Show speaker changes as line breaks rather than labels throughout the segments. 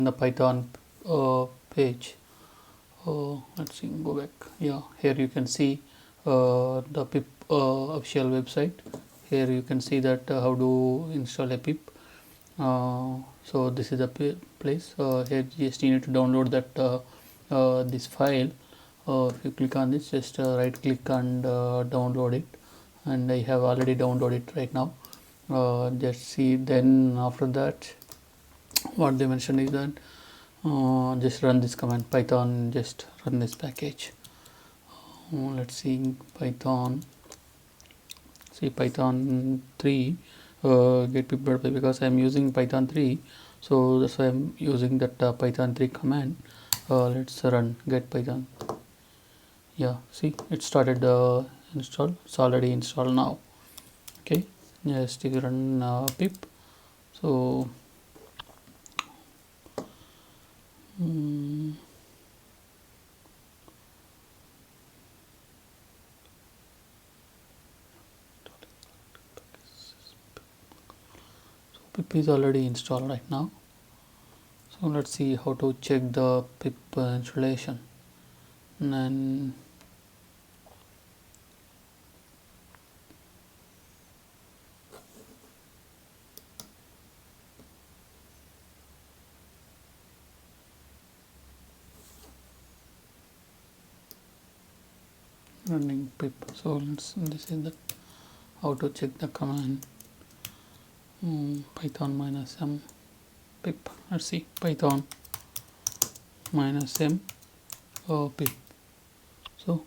the Python page. Let's see, go back. Yeah, here you can see the pip official website. Here you can see that how to install a pip. So this is a place. Here just you need to download that this file. If you click on this, just right click and download it, and I have already downloaded it right now. Just see, then after that what they mentioned is that just run this command python, just run this package. Let's see, python 3 get pip.py, because I'm using python 3, so that's why I'm using that python 3 command. Let's run get python. Yeah, see, it started install. It's already installed now. Okay, just run pip. So pip is already installed right now. So let's see how to check the pip installation. And then running pip. So this is the how to check the command. Python -m pip. Let's see, python -m pip. So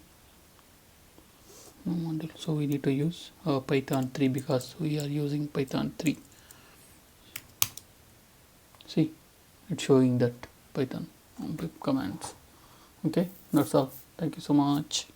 so we need to use python 3 because we are using python 3. See, it's showing that python pip commands. Okay, that's all. Thank you so much.